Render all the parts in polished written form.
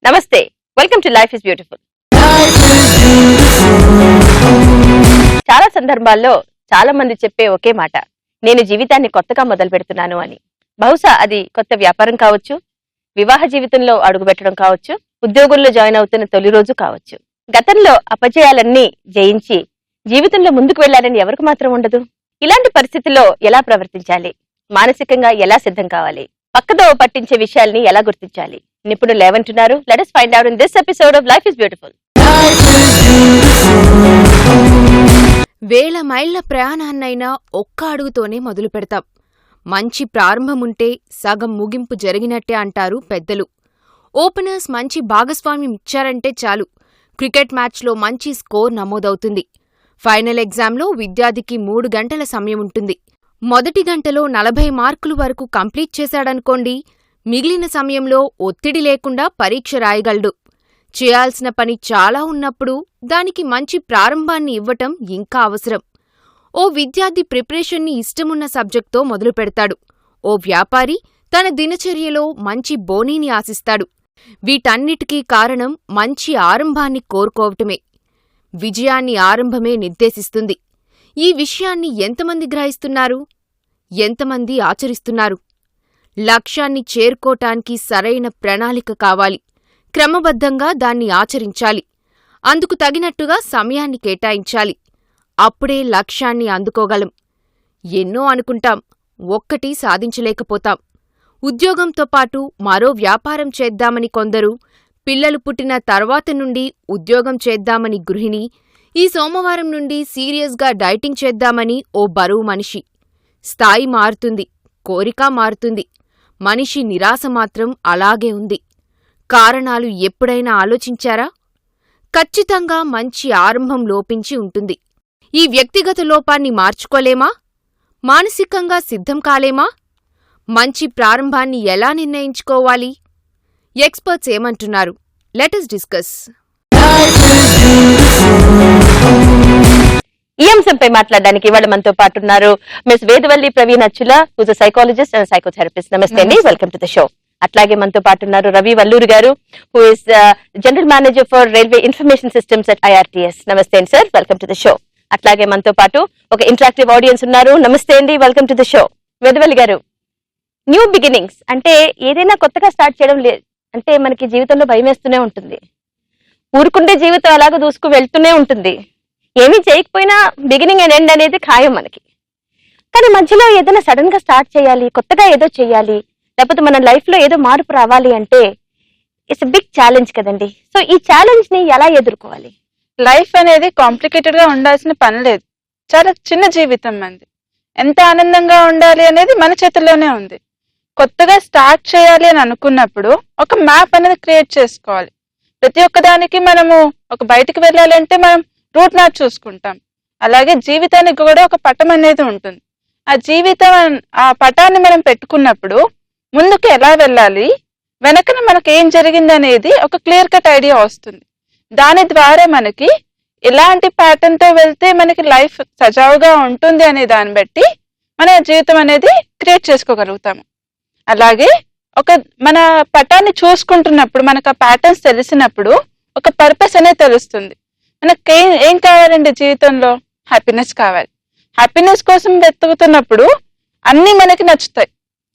నమస్తే, welcome to life is beautiful. చాలా సందర్భాల్లో చాలా మంది చెప్పే ఒకే మాట, నేను జీవితాన్ని కొత్తగా మొదలు పెడుతున్నాను అని. బహుశా అది కొత్త వ్యాపారం కావచ్చు, వివాహ జీవితంలో అడుగుపెట్టడం కావచ్చు, ఉద్యోగంలో జాయిన్ అవుతున్న తొలి రోజు కావచ్చు. గతంలో అపజయాలన్నీ జయించి జీవితంలో ముందుకు వెళ్లాలని ఎవరికి మాత్రం ఉండదు. ఇలాంటి పరిస్థితుల్లో ఎలా ప్రవర్తించాలి, మానసికంగా ఎలా సిద్ధం కావాలి, పక్కదోవ పట్టించే విషయాల్ని ఎలా గుర్తించాలి, నిపుణులు ఏమంటున్నారు? Let us find out in this episode of Life is Beautiful. వేల మైళ్ల ప్రయాణాన్నైనా ఒక్క అడుగుతోనే మొదలు పెడతాం. మంచి ప్రారంభముంటే సగం ముగింపు జరిగినట్టే అంటారు పెద్దలు. ఓపెనర్స్ మంచి భాగస్వామ్యం ఇచ్చారంటే చాలు, క్రికెట్ మ్యాచ్లో మంచి స్కోర్ నమోదవుతుంది. ఫైనల్ ఎగ్జామ్లో విద్యార్థికి 3 గంటల సమయం ఉంటుంది. మొదటి గంటలో 40 మార్కులు వరకు కంప్లీట్ చేశాడనుకోండి, మిగిలిన సమయంలో ఒత్తిడి లేకుండా పరీక్ష రాయగలడు. చేయాల్సిన పని చాలా ఉన్నప్పుడు దానికి మంచి ప్రారంభాన్ని ఇవ్వటం ఇంకా అవసరం. ఓ విద్యార్థి ప్రిపరేషన్ని ఇష్టమున్న సబ్జెక్ట్తో మొదలుపెడతాడు. ఓ వ్యాపారి తన దినచర్యలో మంచి బోనీని ఆశిస్తాడు. వీటన్నిటికీ కారణం మంచి ఆరంభాన్ని కోరుకోవటమే. విజయాన్ని ఆరంభమే నిర్దేశిస్తుంది. ఈ విషయాన్ని ఎంతమంది గ్రహిస్తున్నారు? ఎంతమంది ఆచరిస్తున్నారు? లక్ష్యాన్ని చేరుకోటానికి సరైన ప్రణాళిక కావాలి. క్రమబద్ధంగా దాన్ని ఆచరించాలి. అందుకు తగినట్టుగా సమయాన్ని కేటాయించాలి. అప్పుడే లక్ష్యాన్ని అందుకోగలం. ఎన్నో అనుకుంటాం, ఒక్కటి సాధించలేకపోతాం. ఉద్యోగంతో పాటు మరో వ్యాపారం చేద్దామని కొందరు, పిల్లలు పుట్టిన తర్వాత నుండి ఉద్యోగం చేద్దామని గృహిణి, ఈ సోమవారం నుండి సీరియస్గా డైటింగ్ చేద్దామని ఓ బరువు మనిషి. స్థాయి మారుతుంది, కోరిక మారుతుంది. మనిషి నిరాశ మాత్రం అలాగే ఉంది. కారణాలు ఎప్పుడైనా ఆలోచించారా? ఖచ్చితంగా మంచి ఆరంభం లోపించి ఉంటుంది. ఈ వ్యక్తిగత లోపాన్ని మార్చుకోలేమా? మానసికంగా సిద్ధం కాలేమా? మంచి ప్రారంభాన్ని ఎలా నిర్ణయించుకోవాలి? ఎక్స్పర్ట్స్ ఏమంటున్నారు? Let us discuss. ఈ అంశంపై మాట్లాడడానికి ఇవాళ మనతో పాటు ఉన్నారు miss Vedavalli Praveen Achula, whose a psychologist and psychotherapist. నమస్తే అండి, వెల్కమ్ టు ద షో. అట్లాగే మనతో పాటు ఉన్నారు రవి వల్లూరు గారు, who is general manager for railway information systems at IRTS. నమస్తే అండి sir, welcome to the show. అట్లాగే మనతో పాటు ఒక ఇంటరాక్టివ్ ఆడియన్స్ ఉన్నారు. నమస్తే అండి, welcome to the show. Vedavalli గారు, న్యూ బిగినింగ్స్ అంటే ఏదైనా కొత్తగా స్టార్ట్ చేయడం లేదు అంటే మనకి జీవితంలో భయం వేస్తూనే ఉంటుంది. ఊరుకుంటే జీవితం అలాగ దూసుకు వెళ్తూనే ఉంటుంది. ఏమీ చేయకపోయినా బిగినింగ్ అండ్ ఎండ్ అనేది ఖాయం మనకి. కానీ మధ్యలో ఏదైనా సడన్ గా స్టార్ట్ చేయాలి, కొత్తగా ఏదో చేయాలి, లేకపోతే మన లైఫ్ లో ఏదో మార్పు రావాలి అంటే ఇట్స్ బిగ్ ఛాలెంజ్ కదండి. సో ఈ ఛాలెంజ్ ని ఎలా ఎదుర్కోవాలి? లైఫ్ అనేది కాంప్లికేటెడ్ గా ఉండాల్సిన పని లేదు. చాలా చిన్న జీవితం మంది. ఎంత ఆనందంగా ఉండాలి అనేది మన చేతుల్లోనే ఉంది. కొత్తగా స్టార్ట్ చేయాలి అని అనుకున్నప్పుడు ఒక మ్యాప్ అనేది క్రియేట్ చేసుకోవాలి. ప్రతి ఒక్కదానికి మనము ఒక బయటికి వెళ్ళాలంటే మనం రూట్ మ్యాప్ చూసుకుంటాం. అలాగే జీవితానికి కూడా ఒక పటం అనేది ఉంటుంది. ఆ పటాన్ని మనం పెట్టుకున్నప్పుడు ముందుకు ఎలా వెళ్ళాలి, వెనకన మనకు ఏం జరిగింది అనేది ఒక క్లియర్ కట్ ఐడియా వస్తుంది. దాని ద్వారా మనకి ఎలాంటి ప్యాటర్న్ తో వెళ్తే మనకి లైఫ్ సజావుగా ఉంటుంది అనే దాన్ని బట్టి మన జీవితం అనేది క్రియేట్ చేసుకోగలుగుతాము. అలాగే మన పటాన్ని చూసుకుంటున్నప్పుడు మనకు ఆ ప్యాటర్న్స్ తెలిసినప్పుడు ఒక పర్పస్ అనేది తెలుస్తుంది. మనకి ఏం కావాలండి జీవితంలో? హ్యాపీనెస్ కావాలి. హ్యాపీనెస్ కోసం వెతుకుతున్నప్పుడు అన్ని మనకి నచ్చుతాయి.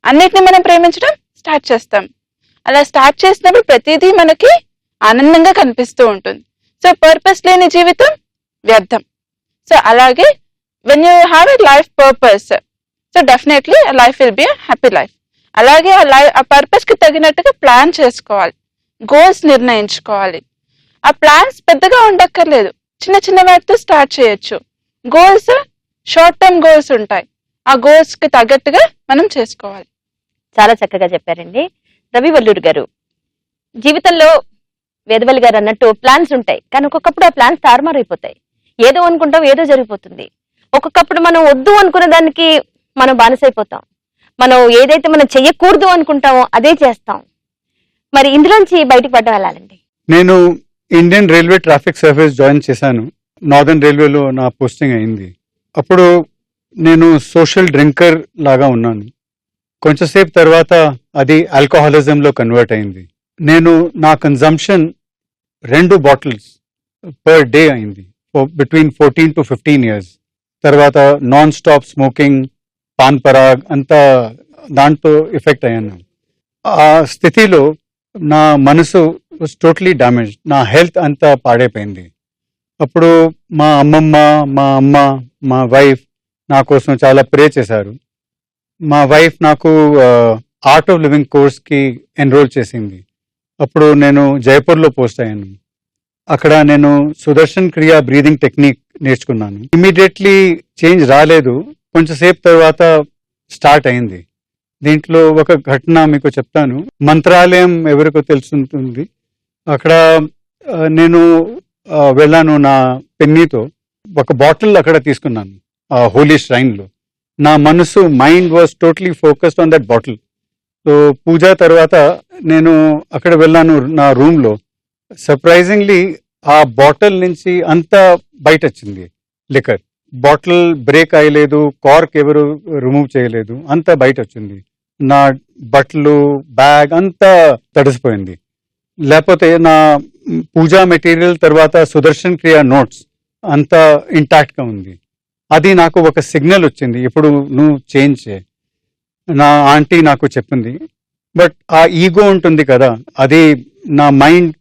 అన్నిటిని మనం ప్రేమించడం స్టార్ట్ చేస్తాం. అలా స్టార్ట్ చేసినప్పుడు ప్రతిదీ మనకి ఆనందంగా కనిపిస్తూ ఉంటుంది. సో పర్పస్ లేని జీవితం వ్యర్థం. సో అలాగే when you have a life purpose, so definitely life will be a happy life. అలాగే ఆ పర్పస్ కి తగినట్టుగా ప్లాన్ చేసుకోవాలి, గోల్స్ నిర్ణయించుకోవాలి. ఆ ప్లాన్స్ పెద్దగా ఉండక్కర్లేదు, చిన్న చిన్న వాటితో స్టార్ట్ చేయొచ్చు. గోల్స్ షార్ట్ టర్మ్ గోల్స్ ఉంటాయి, ఆ గోల్స్ కి తగ్గట్టుగా మనం చేసుకోవాలి. చాలా చక్కగా చెప్పారండి. రవి వల్లూరు గారు, జీవితంలో వేదవల్లి గారు అన్నట్టు ప్లాన్స్ ఉంటాయి, కానీ ఒక్కొక్కప్పుడు ఆ ప్లాన్స్ తారుమారైపోతాయి. ఏదో అనుకుంటాం, ఏదో జరిగిపోతుంది. ఒక్కొక్కప్పుడు మనం వద్దు అనుకున్న దానికి మనం బానిసైపోతాం. మనం ఏదైతే మనం చెయ్యకూడదు అనుకుంటామో అదే చేస్తాం. మరి ఇందులోంచి బయటకు పడ్డాలండి. నేను Indian railway traffic service join చేశాను. నార్దర్న్ రైల్వేలో నా పోస్టింగ్ అయింది. అప్పుడు నేను సోషల్ డ్రింకర్ లాగా ఉన్నాను. కొంచెంసేపు తర్వాత అది ఆల్కహాలిజంలో కన్వర్ట్ అయింది. నేను నా కన్జంప్షన్ 2 బాటిల్స్ పర్ డే అయింది బిట్వీన్ 14 to 15 years. తర్వాత non stop smoking, pan Parag అంతా దాంతో ఎఫెక్ట్ అయ్యాను. ఆ స్థితిలో నా మనసు వాజ్ టోటలీ డ్యామేజ్, నా హెల్త్ అంతా పాడైపోయింది. అప్పుడు మా అమ్మమ్మ, మా అమ్మ, మా వైఫ్ నా కోసం చాలా ప్రే చేశారు. మా వైఫ్ నాకు ఆర్ట్ ఆఫ్ లివింగ్ కోర్స్కి ఎన్రోల్ చేసింది. అప్పుడు నేను జైపూర్లో పోస్ట్ అయ్యాను. అక్కడ నేను సుదర్శన్ క్రియా బ్రీదింగ్ టెక్నిక్ నేర్చుకున్నాను. ఇమీడియట్లీ చేంజ్ రాలేదు, కొంచెంసేపు తర్వాత స్టార్ట్ అయింది. దీంట్లో ఒక ఘటన మీకు చెప్తాను. మంత్రాలయం ఎవరికో తెలుసుంటుంది. అక్కడ నేను వెళ్ళాను నా పెన్నీతో. ఒక బాటిల్ అక్కడ తీసుకున్నాను హోలీ ష్రైన్లో. నా మనసు mind was totally focused on that bottle. So పూజ తర్వాత నేను అక్కడ వెళ్ళాను నా రూమ్లో. సర్ప్రైజింగ్లీ ఆ బాటిల్ నుంచి అంతా బయట వచ్చింది లిక్కర్. బాటిల్ బ్రేక్ అయ్యలేదు, కార్క్ ఎవరు రిమూవ్ చేయలేదు, అంతా బయట వచ్చింది. నా బట్టలు, బ్యాగ్ అంతా తడిసిపోయింది. లేకపోతే నా పూజా మెటీరియల్ తర్వాత సుదర్శన్ క్రియా నోట్స్ అంతా ఇంటాక్ట్గా ఉంది. అది నాకు ఒక సిగ్నల్ వచ్చింది, ఇప్పుడు నువ్వు చేంజ్ చేయి. నా ఆంటీ నాకు చెప్పింది. బట్ ఆ ఈగో ఉంటుంది కదా, అది నా మైండ్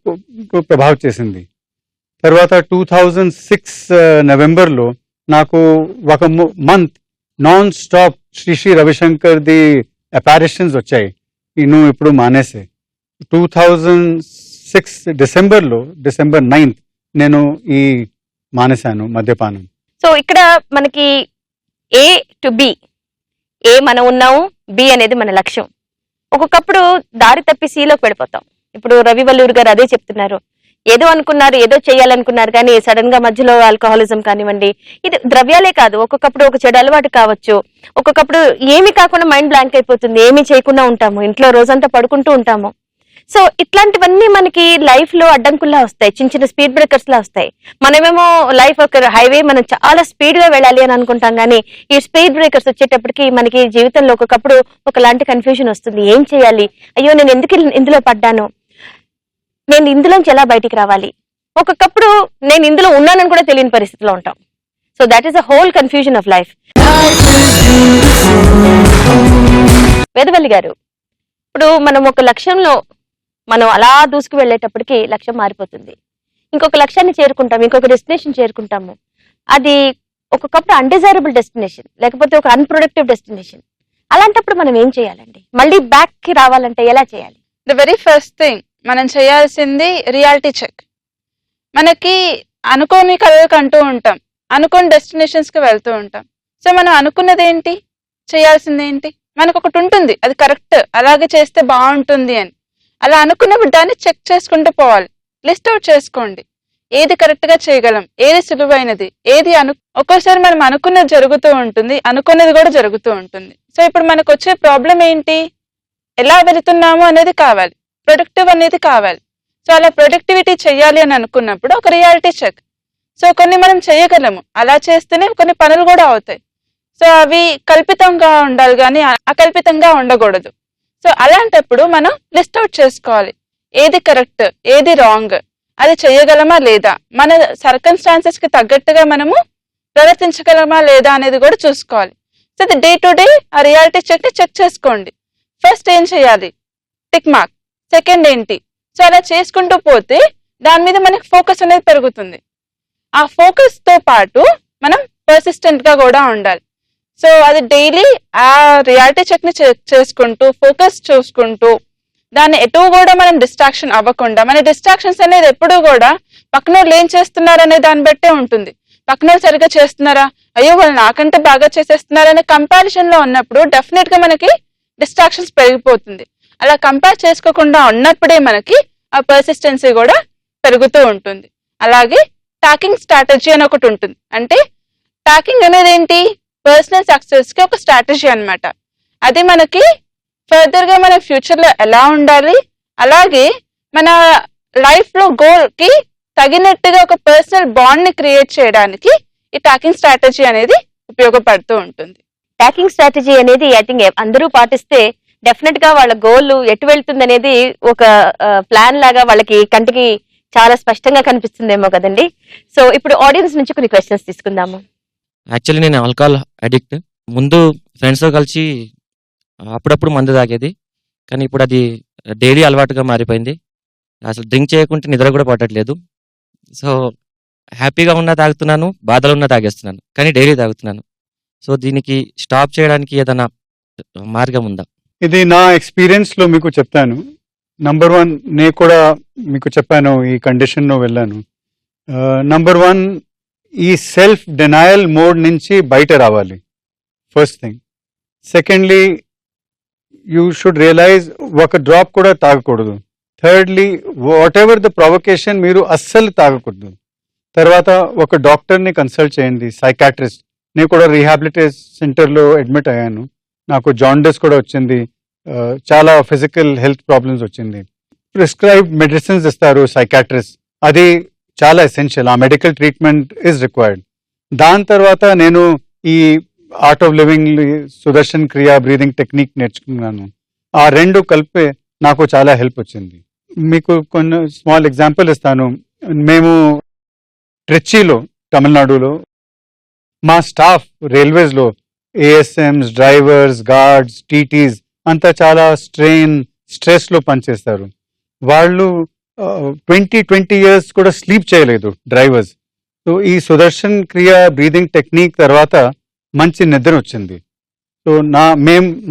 ప్రభావితం చేసింది. తర్వాత 2006 నవంబర్లో నాకు ఒక month non stop Shri Ravishankar the apparitions వచ్చాయి. నువ్వు ఇప్పుడు మానేసే. 2006 డిసెంబర్ 9th నేను ఈ మానేశాను మద్యపానం. సో ఇక్కడ మనకి ఏ టు బి, ఏ మనం ఉన్నాము, బి అనేది మన లక్ష్యం. ఒక్కొక్కప్పుడు దారి తప్పి సిలోకి వెళ్ళిపోతాం. ఇప్పుడు రవి వల్లూరు గారు అదే చెప్తున్నారు. ఏదో అనుకున్నారు, ఏదో చేయాలనుకున్నారు, కానీ సడన్ గా మధ్యలో ఆల్కహాలిజం కానివ్వండి, ఇది ద్రవ్యాలే కాదు, ఒక్కొక్కప్పుడు ఒక చెడు అలవాటు కావచ్చు. ఒక్కొక్కప్పుడు ఏమీ కాకుండా మైండ్ బ్లాంక్ అయిపోతుంది, ఏమీ చేయకుండా ఉంటాము, ఇంట్లో రోజంతా పడుకుంటూ ఉంటాము. సో ఇట్లాంటివన్నీ మనకి లైఫ్ లో అడ్డంకుల్లా వస్తాయి, చిన్న చిన్న స్పీడ్ బ్రేకర్స్ లా వస్తాయి. మనమేమో లైఫ్ ఒక హైవే, మనం చాలా స్పీడ్ గా వెళ్ళాలి అని అనుకుంటాం, కానీ ఈ స్పీడ్ బ్రేకర్స్ వచ్చేటప్పటికి మనకి జీవితంలో ఒక్కొక్కప్పుడు ఒకలాంటి కన్ఫ్యూజన్ వస్తుంది. ఏం చేయాలి, అయ్యో నేను ఎందుకు ఇందులో పడ్డాను, నేను ఇందులోంచి ఎలా బయటికి రావాలి. ఒక్కొక్కప్పుడు నేను ఇందులో ఉన్నానని కూడా తెలియని పరిస్థితిలో ఉంటాం. So that is a whole confusion of life. Vedavalli గారు, ఇప్పుడు మనం ఒక లక్ష్యంలో మనం అలా దూసుకు వెళ్ళేటప్పటికి లక్ష్యం మారిపోతుంది. ఇంకొక లక్ష్యాన్ని చేరుకుంటాం, ఇంకొక డెస్టినేషన్ చేరుకుంటాము. అది ఒక్కొక్కప్పుడు అన్డిజైరబుల్ డెస్టినేషన్, లేకపోతే ఒక అన్ప్రొడక్టివ్ డెస్టినేషన్. అలాంటప్పుడు మనం ఏం చేయాలండి? మళ్ళీ బ్యాక్ కి రావాలంటే ఎలా చేయాలి? ద వెరీ ఫస్ట్ థింగ్ మనం చేయాల్సింది రియాలిటీ చెక్. మనకి అనుకోని కలలకు అంటూ ఉంటాం, అనుకోని డెస్టినేషన్స్ కి వెళ్తూ ఉంటాం. సో మనం అనుకున్నది ఏంటి, చేయాల్సింది ఏంటి, మనకు ఒకటి ఉంటుంది, అది కరెక్ట్, అలాగే చేస్తే బాగుంటుంది అని. అలా అనుకున్నప్పుడు దాన్ని చెక్ చేసుకుంటూ పోవాలి. లిస్ట్ అవుట్ చేసుకోండి, ఏది కరెక్ట్ గా చేయగలం, ఏది సులువైనది, ఏది ఒక్కోసారి మనం అనుకున్నది జరుగుతూ ఉంటుంది, అనుకున్నది కూడా జరుగుతూ ఉంటుంది. సో ఇప్పుడు మనకు వచ్చే ప్రాబ్లం ఏంటి, ఎలా వెళుతున్నాము అనేది కావాలి, ప్రొడక్టివ్ అనేది కావాలి. సో అలా ప్రొడక్టివిటీ చెయ్యాలి అని అనుకున్నప్పుడు ఒక రియాలిటీ చెక్. సో కొన్ని మనం చేయగలము, అలా చేస్తేనే కొన్ని పనులు కూడా అవుతాయి. సో అవి కల్పితంగా ఉండాలి కానీ అకల్పితంగా ఉండకూడదు. సో అలాంటప్పుడు మనం లిస్ట్ అవుట్ చేసుకోవాలి, ఏది కరెక్ట్, ఏది రాంగ్, అది చేయగలమా లేదా, మన సర్కమ్స్టాన్సెస్ కి తగ్గట్టుగా మనము ప్రవర్తించగలమా లేదా అనేది కూడా చూసుకోవాలి. సో అది డే టు డే ఆ రియాలిటీ చెక్ ని చెక్ చేసుకోండి. ఫస్ట్ ఏం చేయాలి, టిక్ మార్క్. సెకండ్ ఏంటి, సో అలా చేసుకుంటూ పోతే దాని మీద మనకి ఫోకస్ అనేది పెరుగుతుంది. ఆ ఫోకస్ తో పాటు మనం పర్సిస్టెంట్ గా కూడా ఉండాలి. సో అది డైలీ ఆ రియాలిటీ చెక్ ని చేసుకుంటూ, ఫోకస్ చూసుకుంటూ, దాన్ని ఎటు కూడా మనం డిస్ట్రాక్షన్ అవ్వకుండా, మన డిస్ట్రాక్షన్స్ అనేది ఎప్పుడూ కూడా పక్కన వాళ్ళు ఏం చేస్తున్నారు అనే దాన్ని బట్టే ఉంటుంది. పక్కన వాళ్ళు సరిగ్గా చేస్తున్నారా, అయ్యో వాళ్ళు నాకంటే బాగా చేసేస్తున్నారు అనే కంపారిజన్ లో ఉన్నప్పుడు డెఫినెట్ గా మనకి డిస్ట్రాక్షన్స్ పెరిగిపోతుంది. అలా కంపేర్ చేసుకోకుండా ఉన్నప్పుడే మనకి ఆ పర్సిస్టెన్సీ కూడా పెరుగుతూ ఉంటుంది. అలాగే టాకింగ్ స్ట్రాటజీ అని ఒకటి ఉంటుంది. అంటే టాకింగ్ అనేది ఏంటి, పర్సనల్ సక్సెస్ కి ఒక స్ట్రాటజీ అన్నమాట. అది మనకి ఫర్దర్ గా మన ఫ్యూచర్ లో ఎలా ఉండాలి, అలాగే మన లైఫ్ లో గోల్ కి తగినట్టుగా ఒక పర్సనల్ బాండ్ ని క్రియేట్ చేయడానికి ఈ టాకింగ్ స్ట్రాటజీ అనేది ఉపయోగపడుతూ ఉంటుంది. టాకింగ్ స్ట్రాటజీ అనేది ఐ థింక్ అందరూ పాటిస్తే డెఫినెట్ గా వాళ్ళ గోల్ ఎటు వెళ్తుంది అనేది ఒక ప్లాన్ లాగా వాళ్ళకి కంటికి చాలా స్పష్టంగా కనిపిస్తుందేమో కదండి. సో ఇప్పుడు ఆడియన్స్ నుంచి కొన్ని క్వశ్చన్స్ తీసుకుందాము. యాక్చువల్లీ నేను ఆల్కహాల్ అడిక్ట్. ముందు ఫ్రెండ్స్తో కలిసి అప్పుడప్పుడు మందు తాగేది, కానీ ఇప్పుడు అది డైలీ అలవాటుగా మారిపోయింది. అసలు డ్రింక్ చేయకుంటే నిద్ర కూడా పట్టట్లేదు. సో హ్యాపీగా ఉన్నా తాగుతున్నాను, బాధలో ఉన్నా తాగేస్తున్నాను, కానీ డైలీ తాగుతున్నాను. సో దీనికి స్టాప్ చేయడానికి ఏదైనా మార్గం ఉందా? ఇది నా ఎక్స్పీరియన్స్ లో మీకు చెప్తాను. నంబర్ 1, నేను కూడా మీకు చెప్పాను, ఈ కండిషన్ లో వెళ్ళాను. నంబర్ 1, ఈ సెల్ఫ్ డినయల్ మోడ్ నుంచి బయట రావాలి, first thing. Secondly, you should realise ఒక డ్రాప్ కూడా తాగకూడదు. Thirdly, whatever the provocation, మీరు అస్సలు తాగకూడదు. తర్వాత ఒక డాక్టర్ని కన్సల్ట్ చేయండి, సైకాట్రిస్ట్. నేను కూడా రీహాబిలిటేషన్ సెంటర్లో అడ్మిట్ అయ్యాను. నాకు జాండీస్ కూడా వచ్చింది, చాలా ఫిజికల్ హెల్త్ ప్రాబ్లమ్స్ వచ్చింది. ప్రిస్క్రైబ్ మెడిసిన్స్ ఇస్తారు సైకాట్రిస్ట్, అది చాలా ఎసెన్షియల్. ఆ మెడికల్ ట్రీట్మెంట్ ఈజ్ రిక్వైర్డ్. దాని తర్వాత నేను ఈ ఆర్ట్ ఆఫ్ లివింగ్, సుదర్శన్ క్రియా, బ్రీదింగ్ టెక్నిక్ నేర్చుకున్నాను. ఆ రెండు కలిపి నాకు చాలా హెల్ప్ వచ్చింది. మీకు కొన్ని స్మాల్ ఎగ్జాంపుల్ ఇస్తాను. మేము ట్రిచ్చిలో, తమిళనాడులో, మా స్టాఫ్ రైల్వేస్లో ఏఎస్ఎంస్, డ్రైవర్స్, గార్డ్స్, టీటీస్ అంతా చాలా స్ట్రెస్లో పనిచేస్తారు. వాళ్ళు 20 years కూడా స్లీప్ చేయలేదు డ్రైవర్స్. సో ఈ సుదర్శన్ క్రియా, బ్రీదింగ్ టెక్నిక్ తర్వాత మంచి నిద్ర వచ్చింది. సో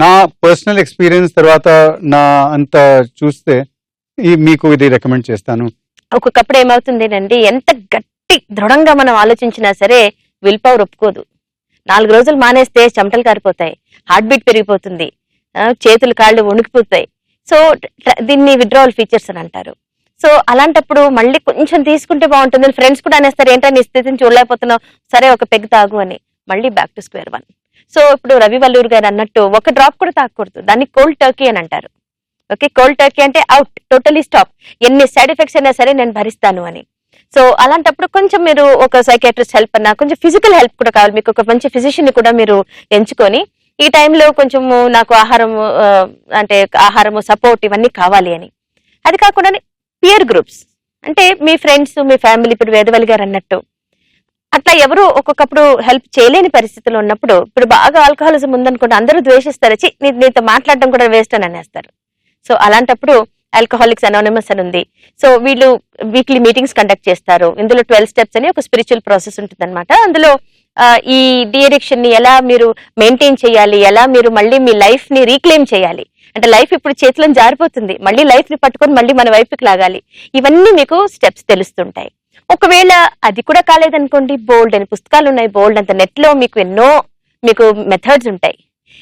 నా పర్సనల్ ఎక్స్పీరియన్స్ తర్వాత నా అంత చూస్తే మీకు ఇది రికమెండ్ చేస్తాను. ఒక్కొక్కప్పుడు ఏమవుతుందేనండి, ఎంత గట్టి దృఢంగా మనం ఆలోచించినా సరే విల్ పవర్ ఒప్పుకోదు. 4 రోజులు మానేస్తే చెమటలు కారిపోతాయి, హార్ట్ బీట్ పెరిగిపోతుంది, చేతులు కాళ్ళు వణికిపోతాయి. సో దీన్ని విత్డ్రావల్ ఫీచర్స్ అని అంటారు. సో అలాంటప్పుడు మళ్ళీ కొంచెం తీసుకుంటే బాగుంటుంది. ఫ్రెండ్స్ కూడా అనేస్తారు, ఏంటో నీ స్థితిని చూడలేకపోతున్నావు, సరే ఒక పెగ్ తాగు అని. మళ్ళీ బ్యాక్ టు స్క్వేర్ 1. సో ఇప్పుడు రవి వల్లూరు గారు అన్నట్టు ఒక డ్రాప్ కూడా తాగకూడదు, దాన్ని కోల్డ్ టర్కీ అని అంటారు. ఓకే, కోల్డ్ టర్కీ అంటే అవుట్, టోటలీ స్టాప్, ఎన్ని సైడ్ ఎఫెక్ట్స్ అయినా సరే నేను భరిస్తాను అని. సో అలాంటప్పుడు కొంచెం మీరు ఒక సైకాట్రిస్ట్ హెల్ప్ అన్నా, కొంచెం ఫిజికల్ హెల్ప్ కూడా కావాలి. మీకు ఒక మంచి ఫిజిషియన్ ని కూడా మీరు ఎంచుకొని, ఈ టైంలో కొంచెము నాకు ఆహారము సపోర్ట్ ఇవన్నీ కావాలి అని. అది కాకుండా పియర్ గ్రూప్స్ అంటే మీ ఫ్రెండ్స్, మీ ఫ్యామిలీ, ఇప్పుడు వేదవల్లి గారు అన్నట్టు అట్లా ఎవరు ఒక్కొక్కప్పుడు హెల్ప్ చేయలేని పరిస్థితిలో ఉన్నప్పుడు, ఇప్పుడు బాగా ఆల్కహాలిజం ఉందనుకోండి, అందరూ ద్వేషిస్తారు, నీతో మాట్లాడడం కూడా వేస్ట్ అని అనేస్తారు. సో అలాంటప్పుడు ఆల్కహాలిక్స్ అనానిమస్ అని ఉంది. సో వీళ్ళు వీక్లీ మీటింగ్స్ కండక్ట్ చేస్తారు. ఇందులో 12 steps అని ఒక స్పిరిచువల్ ప్రాసెస్ ఉంటుంది అనమాట. అందులో ఈ డిఅడిక్షన్ ని ఎలా మీరు మెయింటైన్ చేయాలి, ఎలా మీరు మళ్ళీ మీ లైఫ్ ని రీక్లెయిమ్ చేయాలి, అంటే లైఫ్ ఇప్పుడు చేతిలో జారిపోతుంది, మళ్ళీ లైఫ్ ని పట్టుకొని మళ్ళీ మన వైపుకి లాగాలి, ఇవన్నీ మీకు స్టెప్స్ తెలుస్తుంటాయి. ఒకవేళ అది కూడా కాలేదనుకోండి, బోల్డ్ అని పుస్తకాలు ఉన్నాయి, బోల్డ్ అంత నెట్ లో మీకు ఎన్నో మెథడ్స్ ఉంటాయి.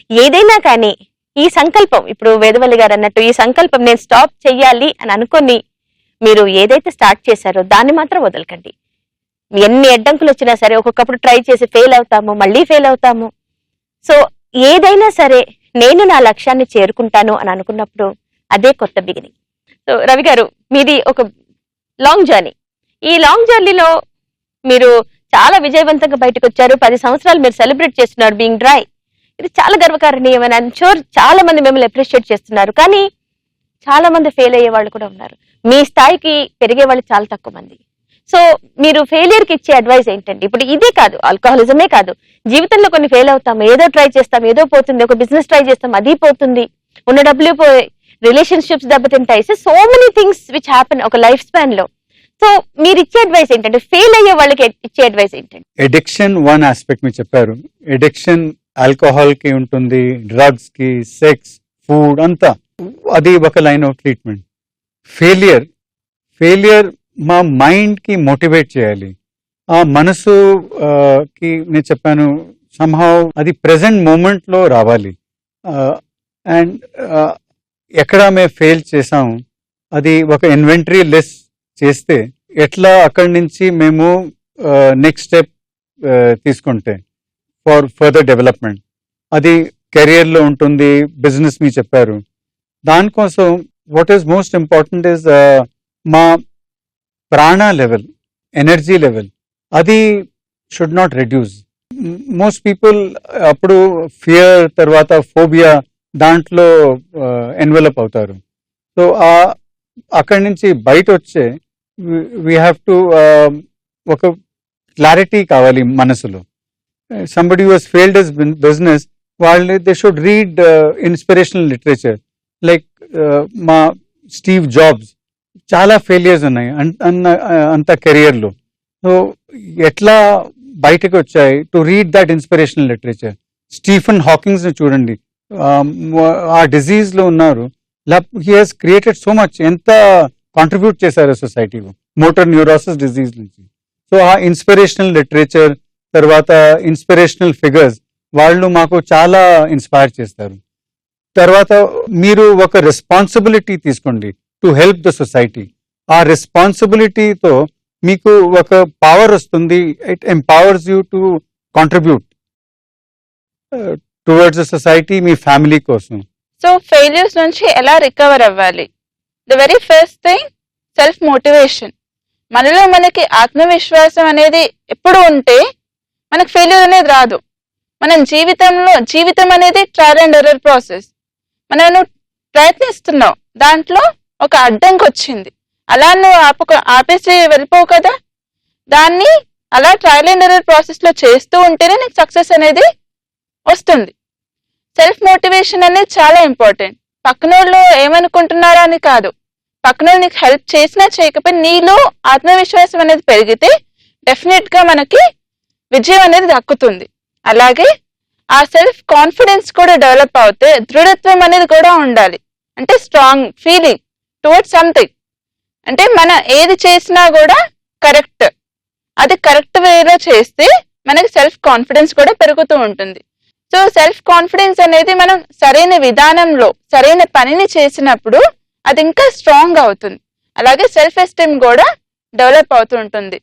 ఏదైనా కానీ ఈ సంకల్పం, ఇప్పుడు వేదవల్లి గారు అన్నట్టు ఈ సంకల్పం నేను స్టాప్ చెయ్యాలి అని అనుకొని మీరు ఏదైతే స్టార్ట్ చేశారో దాన్ని మాత్రం వదలకండి. ఎన్ని అడ్డంకులు వచ్చినా సరే, ఒక్కొక్కప్పుడు ట్రై చేసి ఫెయిల్ అవుతాము, మళ్ళీ ఫెయిల్ అవుతాము. సో ఏదైనా సరే నేను నా లక్ష్యాన్ని చేరుకుంటాను అని అనుకున్నప్పుడు అదే కొత్త బిగినింగ్. సో రవి గారు, మీది ఒక లాంగ్ జర్నీ. ఈ లాంగ్ జర్నీలో మీరు చాలా విజయవంతంగా బయటకు వచ్చారు. 10 సంవత్సరాలు మీరు సెలబ్రేట్ చేస్తున్నారు బీయింగ్ డ్రై. ఇది చాలా గర్వకారణీయం అని ఐమ్ షూర్ చాలా మంది మిమ్మల్ని అప్రిషియేట్ చేస్తున్నారు. కానీ చాలా మంది ఫెయిల్ అయ్యే వాళ్ళు కూడా ఉన్నారు. మీ స్థాయికి పెరిగే వాళ్ళు చాలా తక్కువ మంది. సో మీరు ఫెయిలియర్ కి ఇచ్చే అడ్వైస్ ఏంటండి? ఇప్పుడు ఇదే కాదు, ఆల్కహాలిజమే కాదు, జీవితంలో కొన్ని ఫెయిల్ అవుతాము, ఏదో ట్రై చేస్తాం, ఏదో పోతుంది, ఒక బిజినెస్ ట్రై చేస్తాం, అది పోతుంది, ఉన్న డబ్బులు పోయి, రిలేషన్షిప్స్ దెబ్బతింటాయి. So many things which happen ఒక లైఫ్ స్పాన్ లో. సో మీరు ఇచ్చే అడ్వైస్ ఏంటంటే, ఫెయిల్ అయ్యే వాళ్ళకి ఇచ్చే అడ్వైస్ ఏంటంటే? ఎడిక్షన్ వన్ ఆస్పెక్ట్ మీరు చెప్పారు. ఎడిక్షన్ ఆల్కహాల్ కి ఉంటుంది, డ్రగ్స్ కి, సెక్స్, ఫుడ్ అంతా, అది ఒక లైన్ ఆఫ్ ట్రీట్మెంట్. ఫెయిలియర్ మా మైండ్ కి మోటివేట్ చేయాలి. ఆ మనసు కి నేను చెప్పాను సంహౌ అది ప్రెసెంట్ మూమెంట్ లో రావాలి. అండ్ ఎక్కడ మేము ఫెయిల్ చేసాం అది ఒక ఇన్వెంటరీ లిస్ట్ చేస్తే ఎట్లా అక్కడి నుంచి మేము నెక్స్ట్ స్టెప్ తీసుకుంటే ఫర్ ఫర్దర్ డెవలప్మెంట్, అది కెరియర్లో ఉంటుంది, బిజినెస్ మీ చెప్పారు. దానికోసం what is most important is మా ప్రాణ లెవెల్, ఎనర్జీ లెవెల్, అది should not reduce. Most people అప్పుడు ఫియర్ తర్వాత ఫోబియా దాంట్లో ఎన్వెలప్ అవుతారు. సో అక్కడి నుంచి బయట వచ్చే వీ హ్యావ్ టు ఒక క్లారిటీ కావాలి మనసులో. Somebody was failed as business, వాళ్ళు they should read inspirational literature. Like మా స్టీవ్ జాబ్స్ చాలా ఫెయిలియర్స్ ఉన్నాయి అంత కెరియర్లో. సో ఎట్లా బయటకు వచ్చాయి to read that inspirational literature. Stephen Hawking's ని చూడండి, ఆ డిజీజ్ లో ఉన్నారు, he has created so much, ఎంత కాంట్రిబ్యూట్ చేశారు సొసైటీకి మోటార్ న్యూరోసిస్ డిజీజ్ నుంచి. సో ఆ ఇన్స్పిరేషనల్ లిటరేచర్ తర్వాత ఇన్స్పిరేషనల్ ఫిగర్స్ వాళ్ళు మాకు చాలా ఇన్స్పైర్ చేస్తారు. తర్వాత మీరు ఒక రెస్పాన్సిబిలిటీ తీసుకోండి టు హెల్ప్ ద సొసైటీ. ఆ రెస్పాన్సిబిలిటీతో మీకు ఒక పవర్ వస్తుంది, it empowers you to contribute towards the society, me family కోసం. సో ఫెయిల్యూర్స్ నుంచి ఎలా రికవర్ అవ్వాలి? The very first thing self motivation. మనలో మనకి ఆత్మవిశ్వాసం అనేది ఎప్పుడు ఉంటే మనకు ఫెయిల్యూర్ అనేది రాదు. మనం జీవితం అనేది ట్రయల్ అండ్ ఎర్రర్ ప్రాసెస్. మనం ప్రయత్నిస్తున్నావు, దాంట్లో ఒక అడ్డంకి వచ్చింది, అలా నువ్వు ఆపేసి వెళ్ళిపోవు కదా. దాన్ని అలా ట్రయల్ అండ్ ఎర్రర్ ప్రాసెస్ లో చేస్తూ ఉంటేనే నీకు సక్సెస్ అనేది వస్తుంది. సెల్ఫ్ మోటివేషన్ అనేది చాలా ఇంపార్టెంట్. పక్కనోళ్ళు ఏమనుకుంటున్నారా అని కాదు, పక్కనోళ్ళు నీకు హెల్ప్ చేసినా చేయకపోయినా నీలో ఆత్మవిశ్వాసం అనేది పెరిగితే డెఫినెట్ గా మనకి విజయం అనేది దక్కుతుంది. అలాగే ఆ సెల్ఫ్ కాన్ఫిడెన్స్ కూడా డెవలప్ అవుతే దృఢత్వం అనేది కూడా ఉండాలి. అంటే స్ట్రాంగ్ ఫీలింగ్ టువర్డ్స్ సంథింగ్. అంటే మనం ఏది చేసినా కూడా కరెక్ట్, అది కరెక్ట్ వేలో చేస్తే మనకి సెల్ఫ్ కాన్ఫిడెన్స్ కూడా పెరుగుతూ ఉంటుంది. సో సెల్ఫ్ కాన్ఫిడెన్స్ అనేది మనం సరైన విధానంలో సరైన పనిని చేసినప్పుడు అది ఇంకా స్ట్రాంగ్ అవుతుంది. అలాగే సెల్ఫ్ ఎస్టీమ్ కూడా డెవలప్ అవుతూ ఉంటుంది.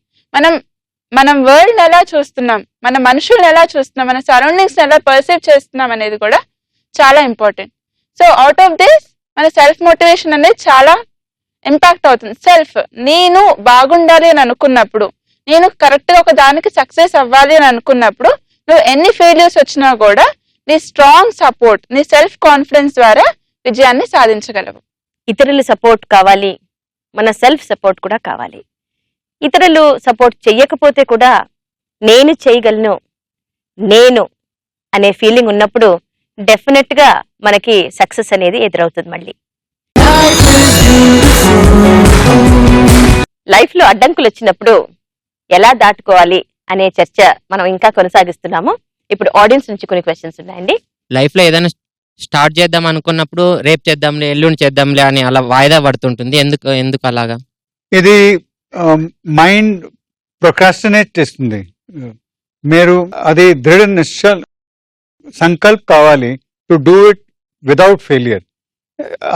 మనం వరల్డ్ ఎలా చూస్తున్నాం, మన మనుషుల్ని ఎలా చూస్తున్నాం, మన సరౌండింగ్స్ ఎలా పర్సీవ్ చేస్తున్నాం అనేది కూడా చాలా important. So out of this మన సెల్ఫ్ మోటివేషన్ అనేది చాలా ఇంపాక్ట్ అవుతుంది. సెల్ఫ్ నేను బాగుండాలి అని అనుకున్నప్పుడు, నేను కరెక్ట్ గా ఒక దానికి సక్సెస్ అవ్వాలి అని అనుకున్నప్పుడు, నువ్వు ఎన్ని ఫెయిల్యూర్స్ వచ్చినా కూడా నీ స్ట్రాంగ్ సపోర్ట్, నీ సెల్ఫ్ కాన్ఫిడెన్స్ ద్వారా విజయాన్ని సాధించగలవు. ఇతరుల సపోర్ట్ కావాలి, మన సెల్ఫ్ సపోర్ట్ కూడా కావాలి. ఇతరులు సపోర్ట్ చెయ్యకపోతే కూడా నేను చేయగలను, నేను అనే ఫీలింగ్ ఉన్నప్పుడు డెఫినెట్ గా మనకి సక్సెస్ అనేది ఎదురవుతుంది. మళ్ళీ లైఫ్ లో అడ్డంకులు వచ్చినప్పుడు ఎలా దాటుకోవాలి అనే చర్చ మనం ఇంకా కొనసాగిస్తున్నాము. ఇప్పుడు ఆడియన్స్ నుంచి కొన్ని క్వశ్చన్స్ ఉన్నాయండి. లైఫ్ లో ఏదైనా స్టార్ట్ చేద్దాం అనుకున్నప్పుడు రేపు చేద్దాంలే, ఎల్లుండి చేద్దాంలే అని అలా వాయిదా పడుతుంటుంది. ఎందుకు అలాగా? ఇది మైండ్ ప్రొక్రాస్టినేట్ చేస్తుంది. మీరు అది దృఢ నిశ్చయ సంకల్ప్ కావాలి to do it without failure.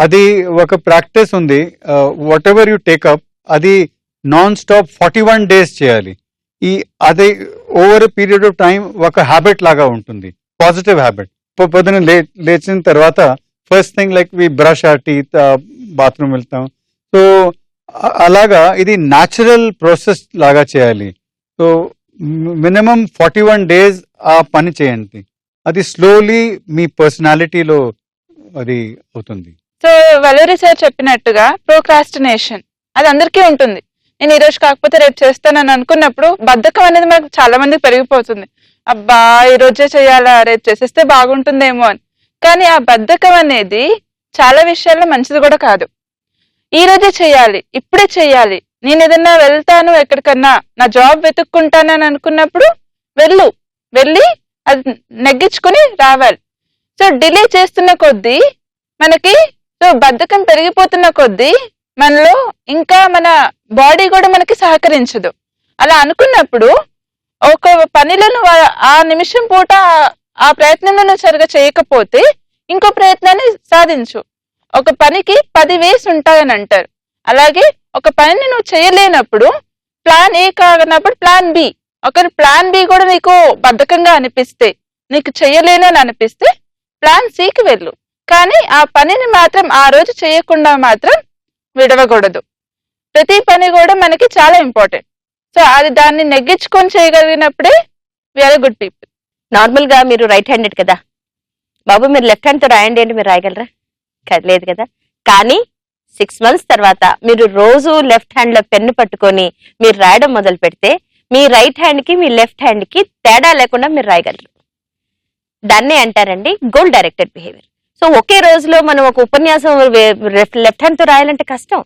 అది ఒక ప్రాక్టీస్ ఉంది. వాట్ ఎవర్ యూ టేకప్ అది నాన్ స్టాప్ 41 days చేయాలి. అది ఓవర్ పీరియడ్ ఆఫ్ టైం ఒక హ్యాబిట్ లాగా ఉంటుంది, పాజిటివ్ హ్యాబిట్. పొద్దున లేచిన తర్వాత first thing like we brush our teeth, bathroom వెళ్తాం. సో అలాగా ఇది న్యాచురల్ ప్రాసెస్ లాగా చేయాలి. సో మినిమం 41 days ఆ పని చేయండి. అది స్లోలీ మీ పర్సనాలిటీలో అది అవుతుంది. సో వల్లూరి సార్ చెప్పినట్టుగా ప్రోక్రాస్టినేషన్ అది అందరికీ ఉంటుంది. నేను ఈ రోజు కాకపోతే రేపు చేస్తానని అనుకున్నప్పుడు బద్ధకం అనేది మనకు చాలా మందికి పెరిగిపోతుంది. అబ్బా ఈ రోజే చేయాలా, రేపు చేసేస్తే బాగుంటుందేమో అని. కానీ ఆ బద్ధకం అనేది చాలా విషయాల్లో మంచిది కూడా కాదు. ఈ రోజే చేయాలి, ఇప్పుడే చేయాలి. నేను ఏదన్నా వెళ్తాను ఎక్కడికన్నా, నా జాబ్ వెతుక్కుంటానని అనుకున్నప్పుడు వెళ్ళి అది నెగ్గించుకుని రావాలి. సో డిలే చేస్తున్న కొద్దీ మనకి బద్ధకం పెరిగిపోతున్న కొద్దీ మనలో ఇంకా మన బాడీ కూడా మనకి సహకరించదు. అలా అనుకున్నప్పుడు ఒక పనిలో ఆ నిమిషం పూట ఆ ప్రయత్నంలో సరిగా చేయకపోతే ఇంకో ప్రయత్నాన్ని సాధించు. ఒక పనికి 10 ways ఉంటాయని అంటారు. అలాగే ఒక పనిని నువ్వు చేయలేనప్పుడు ప్లాన్ ఏ కానప్పుడు ప్లాన్ బి, ఒకరి ప్లాన్ బి కూడా నీకు బద్ధకంగా అనిపిస్తే, నీకు చెయ్యలేను అని అనిపిస్తే ప్లాన్ సికి వెళ్ళు. కానీ ఆ పనిని మాత్రం ఆ రోజు చేయకుండా మాత్రం విడవకూడదు. ప్రతి పని కూడా మనకి చాలా ఇంపార్టెంట్. సో అది దాన్ని నెగ్గించుకొని చేయగలిగినప్పుడే వీఆర్ గుడ్ పీపుల్. నార్మల్ గా మీరు రైట్ హ్యాండెడ్ కదా, బాబు మీరు లెఫ్ట్ హ్యాండ్ తో రాయండి అంటే మీరు రాయగలరా? లేదు కదా. కానీ 6 months తర్వాత మీరు రోజు లెఫ్ట్ హ్యాండ్ లో పెన్ను పట్టుకొని మీరు రాయడం మొదలు పెడితే మీ రైట్ హ్యాండ్ కి మీ లెఫ్ట్ హ్యాండ్ కి తేడా లేకుండా మీరు రాయగలరు. దాన్నే అంటారండి గోల్ డైరెక్టెడ్ బిహేవియర్. సో ఒకే రోజులో మనం ఒక ఉపన్యాసం లెఫ్ట్ హ్యాండ్ తో రాయాలంటే కష్టం.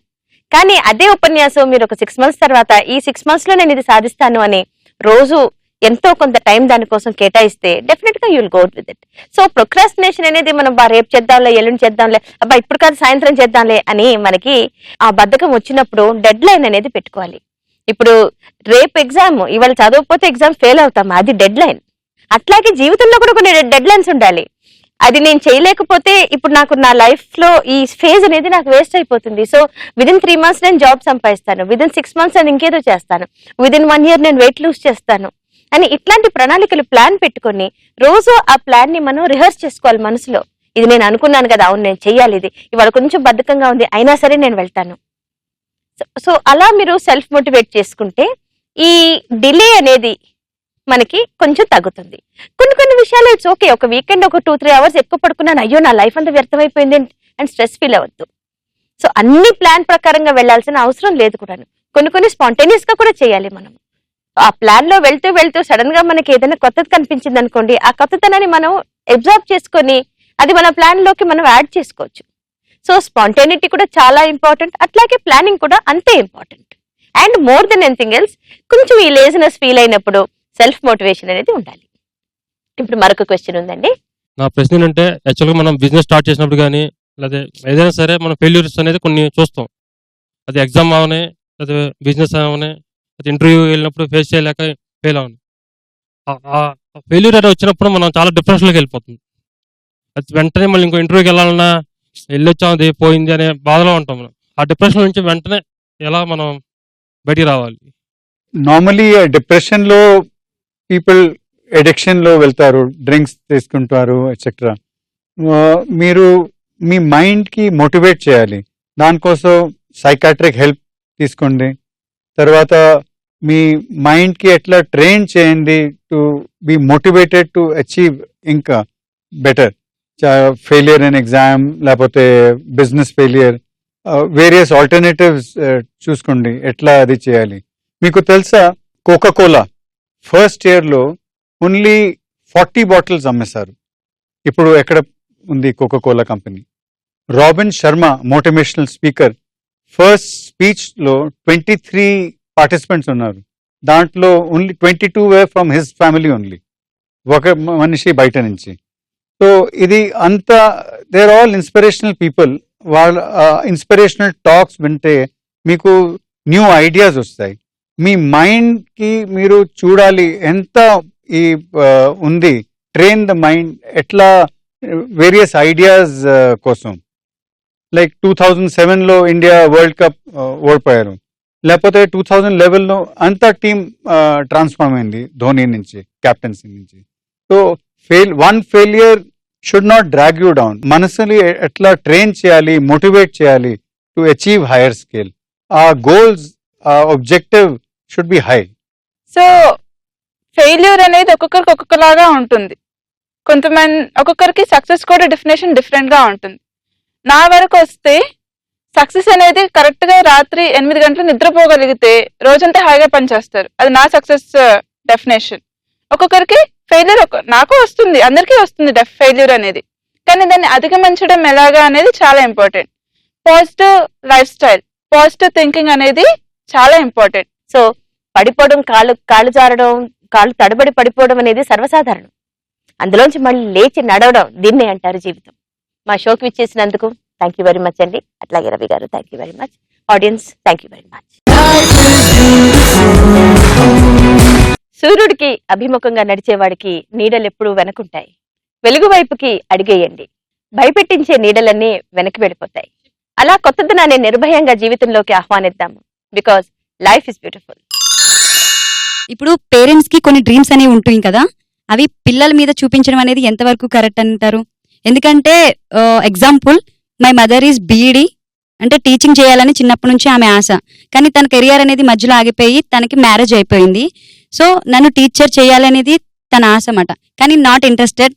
కానీ అదే ఉపన్యాసం మీరు ఒక 6 months తర్వాత ఈ 6 months లో నేను ఇది సాధిస్తాను అని రోజు ఎంతో కొంత టైం దానికోసం కేటాయిస్తే డెఫినెట్ గా you'll go with it. So procrastination అనేది మనం రేపు చేద్దాంలే, ఎల్లుండి చేద్దాంలే, అబ్బా ఇప్పుడు కాదు సాయంత్రం చేద్దాంలే అని మనకి ఆ బద్ధకం వచ్చినప్పుడు డెడ్ లైన్ అనేది పెట్టుకోవాలి. ఇప్పుడు రేపు ఎగ్జామ్, ఇవాళ చదవకపోతే ఎగ్జామ్ ఫెయిల్ అవుతాం, అది డెడ్ లైన్. అట్లాగే జీవితంలో కూడా కొన్ని డెడ్ లైన్స్ ఉండాలి. అది నేను చేయలేకపోతే ఇప్పుడు నాకు నా లైఫ్ లో ఈ ఫేజ్ అనేది నాకు వేస్ట్ అయిపోతుంది. సో విదిన్ 3 months నేను జాబ్ సంపాదిస్తాను, విదిన్ 6 months నేను ఇంకేదో చేస్తాను, విదిన్ 1 year నేను వెయిట్ లూజ్ చేస్తాను అని ఇట్లాంటి ప్రణాళికలు ప్లాన్ పెట్టుకొని రోజు ఆ ప్లాన్ ని మనం రిహర్స్ చేసుకోవాలి మనసులో. ఇది నేను అనుకున్నాను కదా, అవును నేను చెయ్యాలి, ఇది ఇవాళ కొంచెం బద్ధకంగా ఉంది అయినా సరే నేను వెళ్తాను. సో అలా మీరు సెల్ఫ్ మోటివేట్ చేసుకుంటే ఈ డిలే అనేది మనకి కొంచెం తగ్గుతుంది. కొన్ని విషయాలు ఇట్స్ ఓకే, ఒక వీకెండ్ ఒక 2-3 hours ఎక్కువ పడుకున్నాను, అయ్యో నా లైఫ్ అంతా వ్యర్థమైపోయింది అండ్ స్ట్రెస్ ఫీల్ అవ్వద్దు. సో అన్ని ప్లాన్ ప్రకారంగా వెళ్లాల్సిన అవసరం లేదు కూడా. కొన్ని స్పాంటేనియస్ గా కూడా చేయాలి మనం. ఆ ప్లాన్ లో వెళ్తూ సడన్ గా మనకి ఏదైనా కొత్తది కనిపించింది అనుకోండి, ఆ కొత్తతనాన్ని మనం అబ్జర్వ్ చేసుకొని అది మన ప్లాన్ లోకి మనం యాడ్ చేసుకోవచ్చు. సో స్పాంటేనిటీ కూడా చాలా ఇంపార్టెంట్, అట్లాగే ప్లానింగ్ కూడా అంతే important. And more than anything else కొంచెం ఈ లేజినెస్ ఫీల్ అయినప్పుడు సెల్ఫ్ మోటివేషన్ అనేది ఉండాలి. ఇప్పుడు మరొక క్వశ్చన్ ఉందండి. నా ప్రశ్న ఏంటంటే, యాక్చువల్గా మనం బిజినెస్ స్టార్ట్ చేసినప్పుడు కానీ లేదా ఏదైనా సరే మనం ఫెయిల్యూర్స్ అనేది కొన్ని చూస్తాం. అది ఎగ్జామ్ అవనే, లేదా బిజినెస్ అవనే, అది ఇంటర్వ్యూ వెళ్ళినప్పుడు ఫేస్ చేయలేక ఫెయిల్ అవని. ఆ ఫెయిల్యూర్ అనేది వచ్చినప్పుడు మనం చాలా డిప్రెషన్లోకి వెళ్ళిపోతుంది. అది వెంటనే మళ్ళీ ఇంకో ఇంటర్వ్యూకి వెళ్ళాలన్నా వెళ్ళొచ్చాం అది పోయింది అనే బాధలో ఉంటాం మనం. ఆ డిప్రెషన్ నుంచి వెంటనే ఎలా మనం బయటికి రావాలి? నార్మలీ డిప్రెషన్ లో పీపుల్ ఎడిక్షన్ లో వెళ్తారు, డ్రింక్స్ తీసుకుంటారు ఎట్సెట్రా. మీరు మీ మైండ్ కి మోటివేట్ చేయాలి, దానికోసం సైకాట్రిక్ హెల్ప్ తీసుకోండి. తర్వాత మీ మైండ్ కి ఎట్లా ట్రైన్ చేయండి to be motivated to achieve ఇంకా బెటర్. ఫెయిలియర్ ఇన్ ఎగ్జామ్ లేకపోతే బిజినెస్ ఫెయిలియర్, వేరియస్ ఆల్టర్నేటివ్స్ చూసుకోండి ఎట్లా అది చేయాలి. మీకు తెలుసా కోకా-కోలా ఫస్ట్ ఇయర్ లో ఓన్లీ 40 bottles అమ్మేశారు. ఇప్పుడు ఎక్కడ ఉంది Coca Cola company? Robin Sharma motivational speaker, first speech లో 23 పార్టిసిపెంట్స్ ఉన్నారు, దాంట్లో only 22 were from his family only, ఒక మనిషి బయట నుంచి. సో ఇది అంతా they are all inspirational people. వాళ్ళ ఇన్స్పిరేషనల్ టాక్స్ వింటే మీకు న్యూ ఐడియాస్ వస్తాయి. మీ మైండ్ కి మీరు చూడాలి ఎంత ఈ ఉంది, ట్రైన్ ద మైండ్ ఎట్లా వేరియస్ ఐడియాస్ కోసం. లైక్ 2007 లో ఇండియా వరల్డ్ కప్ ఓడిపోయారు, లేకపోతే 2011 లో అంతా టీం ట్రాన్స్ఫార్మ్ అయింది ధోని నుంచి, కెప్టెన్సీ నుంచి. So one failure should not drag you down. మనసుని ఎట్లా ట్రైన్ చేయాలి, మోటివేట్ చేయాలి టు అచీవ్ హైయర్ స్కేల్. ఆ గోల్స్, ఆ objective should be high. So failure అనేది ఒక్కొక్కరికి ఒక్కొక్కలాగా ఉంటుంది. ఒక్కొక్కరికి సక్సెస్ కూడా డెఫినేషన్ డిఫరెంట్ గా ఉంటుంది. నా వరకు వస్తే సక్సెస్ అనేది కరెక్ట్ గా రాత్రి 8 గంటలు నిద్రపోగలిగితే రోజంతా హాయిగా పనిచేస్తారు, అది నా సక్సెస్ డెఫినేషన్. ఒక్కొక్కరికి ఫెయిల్యూర్ నాకు వస్తుంది, అందరికీ వస్తుంది ఫెయిల్యూర్ అనేది, కానీ దాన్ని అధిగమించడం ఎలాగా అనేది చాలా important. Positive life style, positive thinking అనేది చాలా ఇంపార్టెంట్. సో పడిపోవడం, కాళ్ళు జారడం, కాళ్ళు తడబడి పడిపోవడం అనేది సర్వసాధారణం. అందులోంచి మళ్ళీ లేచి నడవడం, దీన్నే అంటారు జీవితం. మా షోకి విచ్చేసినందుకు థ్యాంక్ యూ వెరీ మచ్ అండి. అట్లాగే రవి గారు thank you very much. Audience thank you very much. సూర్యుడికి అభిముఖంగా నడిచేవాడికి నీడలెప్పుడూ వెనకుంటాయి. వెలుగు వైపుకి అడిగేయండి, భయపెట్టించే నీడలన్నీ వెనక్కి వెళ్ళిపోతాయి. అలా కొత్తదనాన్ని నిర్భయంగా జీవితంలోకి ఆహ్వానిద్దాము. Because life is beautiful. ఇప్పుడు పేరెంట్స్ కి కొన్ని డ్రీమ్స్ అనేవి ఉంటుంది కదా, అవి పిల్లల మీద చూపించడం అనేది ఎంతవరకు కరెక్ట్ అంటారు? ఎందుకంటే example, my mother is BEd, అంటే టీచింగ్ చేయాలని చిన్నప్పటి నుంచి ఆమె ఆశ, కానీ తన కెరియర్ అనేది మధ్యలో ఆగిపోయి తనకి మ్యారేజ్ అయిపోయింది. సో నన్ను టీచర్ చేయాలనేది తన ఆశ అన్నమాట, కానీ నాట్ ఇంట్రెస్టెడ్.